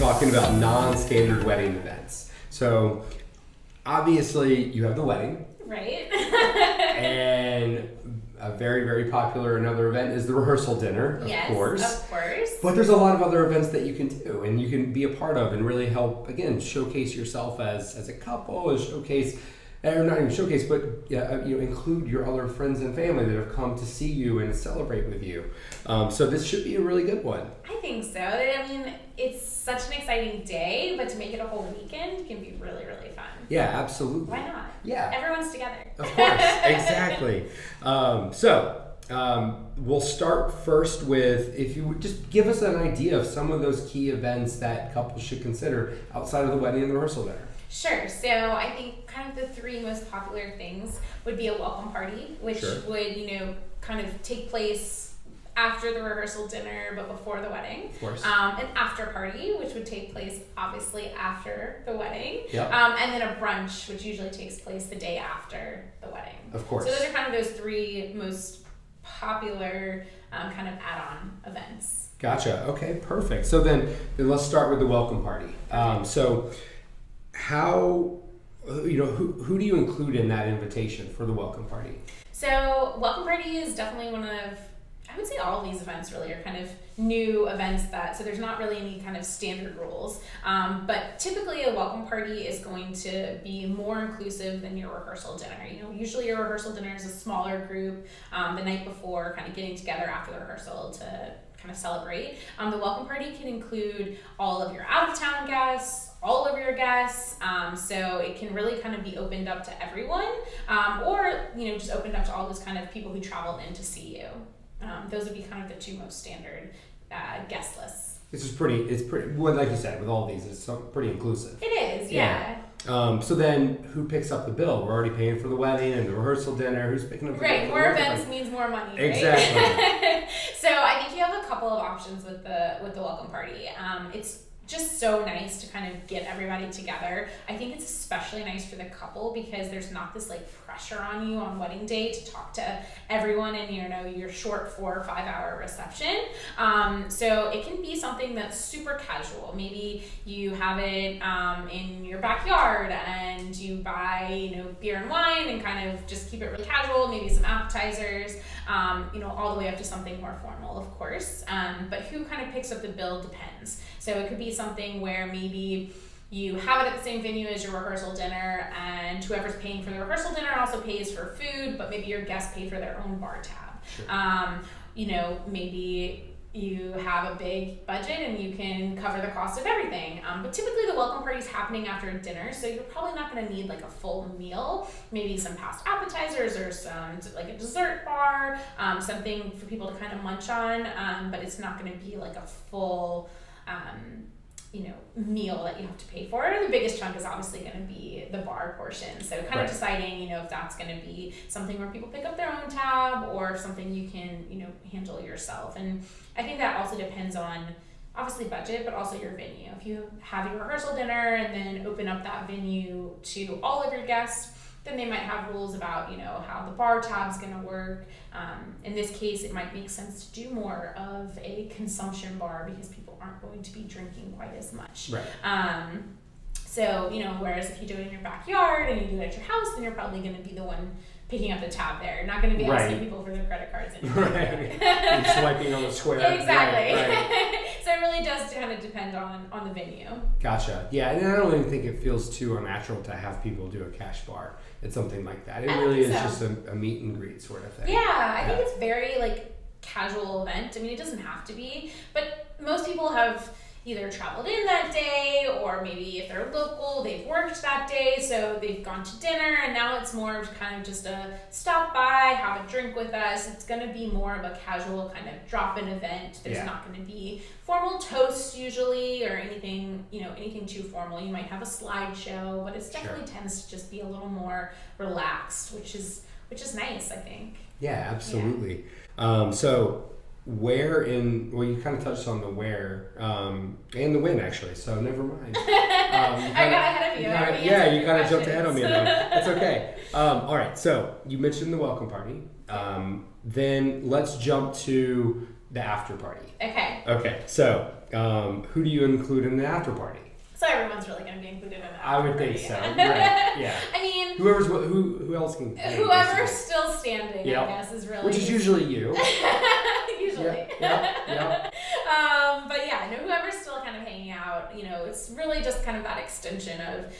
talking about non-standard wedding events. So obviously you have the wedding. Right. And a very, very popular another event is the rehearsal dinner, of course. Yes, of course. But there's a lot of other events that you can do and you can be a part of and really help, again, showcase yourself as a couple, or not even showcase, but include your other friends and family that have come to see you and celebrate with you. So this should be a really good one. I think so. I mean, it's such an exciting day, but to make it a whole weekend can be really, really fun. Yeah, absolutely. Why not? Yeah. Everyone's together. Of course, exactly. We'll start first with, if you would just give us an idea of some of those key events that couples should consider outside of the wedding and the rehearsal dinner. Sure. So I think kind of the three most popular things would be a welcome party, which would, kind of take place after the rehearsal dinner but before the wedding. Of course. An after party, which would take place obviously after the wedding. Yep. And then a brunch, which usually takes place the day after the wedding. Of course. So those are kind of those three most popular kind of add-on events. Gotcha. Okay, perfect. So then let's start with the welcome party. So how, who do you include in that invitation for the welcome party? So welcome party is definitely one of, I would say all of these events really are kind of new events so there's not really any kind of standard rules. But typically a welcome party is going to be more inclusive than your rehearsal dinner. Usually your rehearsal dinner is a smaller group the night before, kind of getting together after the rehearsal to kind of celebrate. The welcome party can include all of your out-of-town guests, all of your guests, so it can really kind of be opened up to everyone, or just opened up to all those kind of people who traveled in to see you. Those would be kind of the two most standard guest lists. It's pretty, well, like you said, with all these, it's pretty inclusive. It is, yeah. So then who picks up the bill? We're already paying for the wedding and the rehearsal dinner. Who's picking up the bill? Right, more events means more money, right? Exactly. So I think you have a couple of options with the welcome party. It's just so nice to kind of get everybody together. I think it's especially nice for the couple because there's not this pressure on you on wedding day to talk to everyone in your short 4 or 5 hour reception. So it can be something that's super casual. Maybe you have it in your backyard and you buy beer and wine and kind of just keep it really casual. Maybe some appetizers. All the way up to something more formal, of course. But who kind of picks up the bill depends. So it could be something where maybe you have it at the same venue as your rehearsal dinner and whoever's paying for the rehearsal dinner also pays for food, but maybe your guests pay for their own bar tab. Sure. Maybe you have a big budget and you can cover the cost of everything. But typically the welcome party is happening after dinner, so you're probably not going to need a full meal. Maybe some past appetizers or some a dessert bar, something for people to kind of munch on. But it's not going to be a full meal that you have to pay for. The biggest chunk is obviously going to be the bar portion. So kind of deciding, if that's going to be something where people pick up their own tab or something you can, handle yourself. And I think that also depends on obviously budget, but also your venue. If you have your rehearsal dinner and then open up that venue to all of your guests, then they might have rules about, how the bar tab's going to work. In this case, it might make sense to do more of a consumption bar because people aren't going to be drinking quite as much. Right. So, whereas if you do it in your backyard and you do it at your house, then you're probably going to be the one picking up the tab there. You're not going to be asking people for their credit cards anymore. Right. You're swiping on the square. Exactly. Right. So it really does kind of depend on the venue. Gotcha. Yeah, and I don't even think it feels too unnatural to have people do a cash bar. It's something like that. It really is just a meet and greet sort of thing. Yeah, I think it's very casual event. I mean, it doesn't have to be, but most people have either traveled in that day or maybe if they're local, they've worked that day, so they've gone to dinner and now it's more of kind of just a stop by, have a drink with us. It's going to be more of a casual kind of drop-in event. There's not going to be formal toasts usually or anything, anything too formal. You might have a slideshow, but it definitely tends to just be a little more relaxed, which is nice, I think. Yeah, absolutely. Yeah. So you kind of touched on the where and the when actually, so never mind. I got ahead of you. You kind of jumped ahead on me. That's okay. All right, so you mentioned the welcome party. Then let's jump to the after party. Okay. Okay, so who do you include in the after party? So everyone's really going to be included in that. I would think so. Right. Yeah. I mean, who else can? Whoever's still standing, Yep. I guess, is really. Which is usually you. Usually. Yeah. But yeah, no, whoever's still kind of hanging out, it's really just kind of that extension of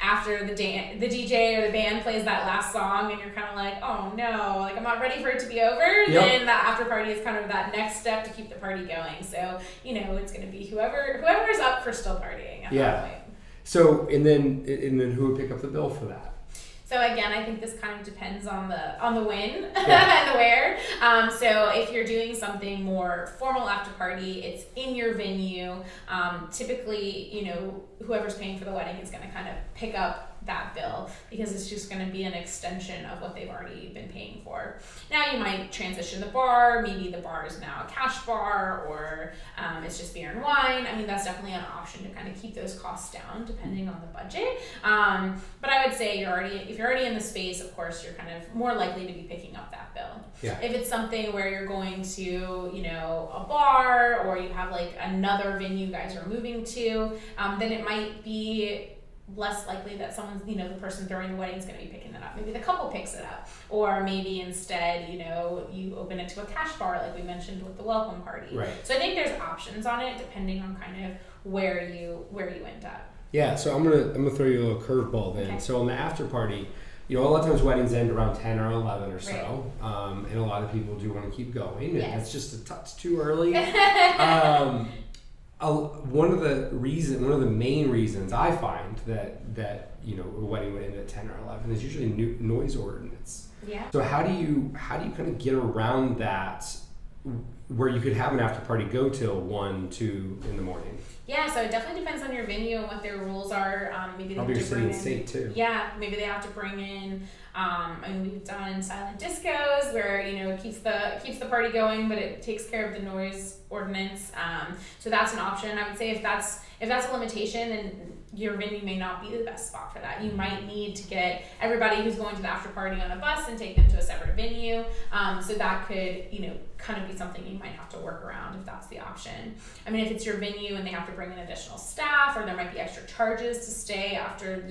after the DJ or the band plays that last song and you're kind of like, oh no, like I'm not ready for it to be over. Yep. Then that after party is kind of that next step to keep the party going. So, it's going to be whoever's up for still partying at that point. So, and then who would pick up the bill for that? So again, I think this kind of depends on the when Yeah. and the where. So if you're doing something more formal after party, it's in your venue. Typically, whoever's paying for the wedding is going to kind of pick up that bill because it's just going to be an extension of what they've already been paying for. Now you might transition the bar. Maybe the bar is now a cash bar or it's just beer and wine. I mean, that's definitely an option to kind of keep those costs down depending on the budget. But I would say if you're already in the space, of course, you're kind of more likely to be picking up that bill. Yeah. If it's something where you're going to, a bar or you have like another venue you guys are moving to, then it might be less likely that someone's, the person throwing the wedding is going to be picking it up. Maybe the couple picks it up. Or maybe instead, you open it to a cash bar like we mentioned with the welcome party. Right. So I think there's options on it depending on kind of where you end up. Yeah, so I'm gonna throw you a little curveball then. Okay. So on the after party, a lot of times weddings end around 10 or 11 or so, and a lot of people do want to keep going, and Yes. it's just a touch too early. One of the main reasons I find that a wedding would end at 10 or 11 is usually noise ordinance. Yeah. So how do you kind of get around that, where you could have an after party go till 1, 2 in the morning? Yeah, so it definitely depends on your venue and what their rules are. Maybe they Probably have your to city bring and state too. Yeah, maybe they have to bring in. We've done silent discos where it keeps the party going, but it takes care of the noise ordinance. So that's an option. I would say if that's a limitation, then your venue may not be the best spot for that. You might need to get everybody who's going to the after party on a bus and take them to a separate venue. So that could kind of be something you might have to work around if that's the option. I mean, if it's your venue and they have to bring in additional staff, or there might be extra charges to stay after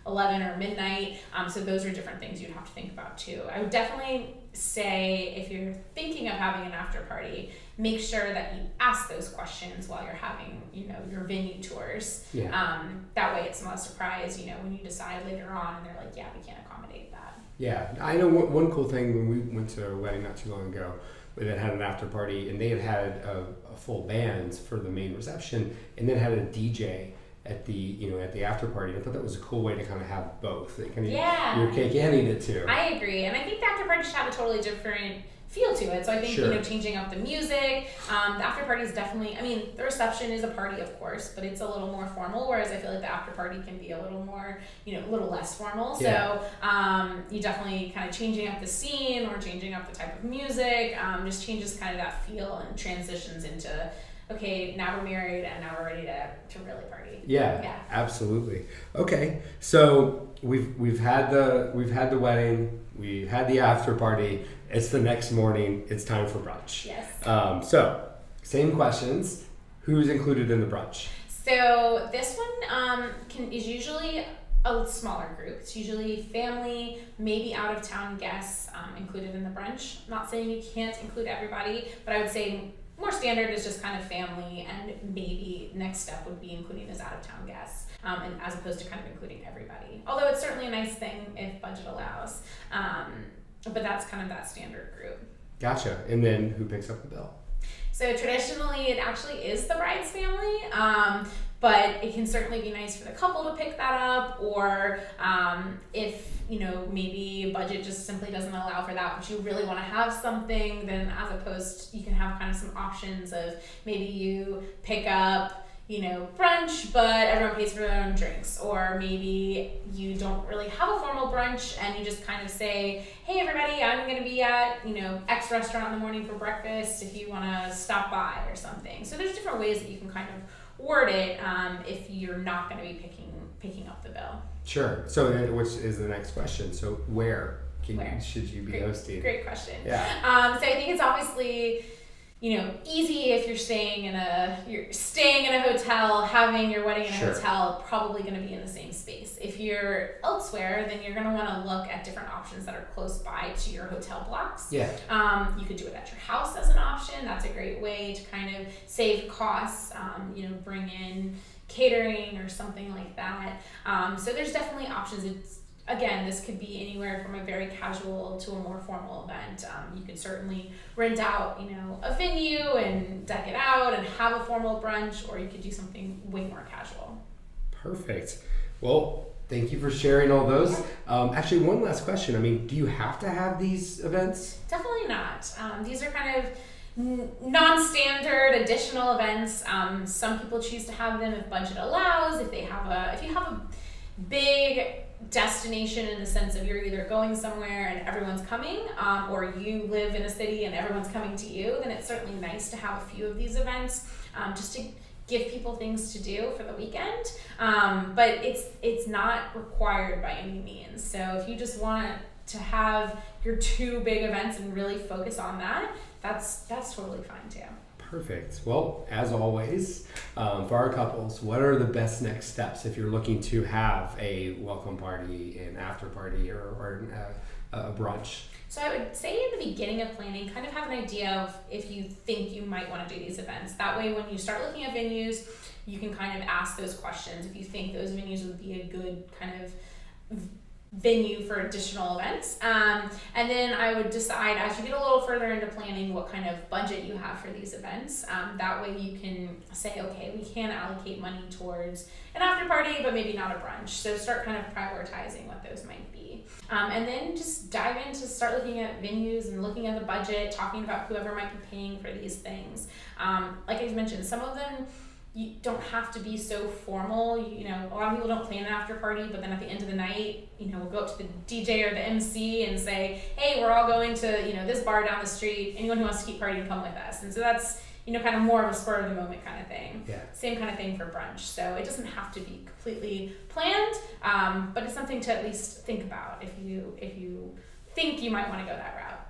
11 or midnight. So those are different things you'd have to think about too. I would definitely say if you're thinking of having an after party, make sure that you ask those questions while you're having, your venue tours. Yeah. That way it's not a surprise, when you decide later on and they're like, yeah, we can't accommodate that. Yeah, I know one cool thing when we went to a wedding not too long ago that had an after party, and they had a full band for the main reception, and then had a DJ at the after party. I thought that was a cool way to kind of have both. They kind of your cake and eat it too. I agree, and I think the after party should have a totally different feel to it. So I think Sure. Changing up the music. The after party is definitely. I mean, the reception is a party, of course, but it's a little more formal. Whereas I feel like the after party can be a little more, a little less formal. Yeah. So you definitely kind of changing up the scene or changing up the type of music. Just changes kind of that feel and transitions into. Okay, now we're married and now we're ready to really party. Yeah, absolutely. Okay, so we've had the wedding, we had the after party. It's the next morning. It's time for brunch. Yes. So same questions. Who's included in the brunch? So this one is usually a smaller group. It's usually family, maybe out of town guests included in the brunch. I'm not saying you can't include everybody, but I would say more standard is just kind of family, and maybe next step would be including those out-of-town guests, and as opposed to kind of including everybody. Although it's certainly a nice thing if budget allows, but that's kind of that standard group. Gotcha. And then who picks up the bill? So traditionally, it actually is the bride's family, but it can certainly be nice for the couple to pick that up, or if maybe budget just simply doesn't allow for that, but you really want to have something, then as opposed, you can have kind of some options of maybe you pick up brunch, but everyone pays for their own drinks. Or maybe you don't really have a formal brunch and you just kind of say, hey everybody, I'm going to be at, X restaurant in the morning for breakfast if you want to stop by or something. So there's different ways that you can kind of word it if you're not going to be picking up the bill. Sure. So then which is the next question? So where should you be hosting? Great question. Yeah. So I think it's obviously easy if you're staying in a hotel, having your wedding in a Sure. hotel, probably going to be in the same space. If you're elsewhere, then you're going to want to look at different options that are close by to your hotel blocks. Yeah. You could do it at your house as an option. That's a great way to kind of save costs. Bring in catering or something like that. So there's definitely options. Again, this could be anywhere from a very casual to a more formal event. You could certainly rent out, a venue and deck it out and have a formal brunch, or you could do something way more casual. Perfect. Well, thank you for sharing all those. Actually, one last question. I mean, do you have to have these events? Definitely not. These are kind of non-standard additional events. Some people choose to have them if budget allows. If you have a big destination in the sense of you're either going somewhere and everyone's coming, or you live in a city and everyone's coming to you, then it's certainly nice to have a few of these events just to give people things to do for the weekend. But it's not required by any means. So if you just want to have your 2 big events and really focus on that, that's totally fine too. Perfect. Well, as always, for our couples, what are the best next steps if you're looking to have a welcome party, an after party, or a brunch? So I would say in the beginning of planning, kind of have an idea of if you think you might want to do these events. That way, when you start looking at venues, you can kind of ask those questions. If you think those venues would be a good kind of venue for additional events. And then I would decide as you get a little further into planning what kind of budget you have for these events. That way you can say, okay, we can allocate money towards an after party, but maybe not a brunch. So start kind of prioritizing what those might be. And then just dive in to start looking at venues and looking at the budget, talking about whoever might be paying for these things. Like I mentioned, some of them you don't have to be so formal. A lot of people don't plan an after party, but then at the end of the night, we'll go up to the DJ or the MC and say, hey, we're all going to, this bar down the street. Anyone who wants to keep partying, come with us. And so that's, kind of more of a spur of the moment kind of thing. Yeah. Same kind of thing for brunch. So it doesn't have to be completely planned, but it's something to at least think about if you think you might want to go that route.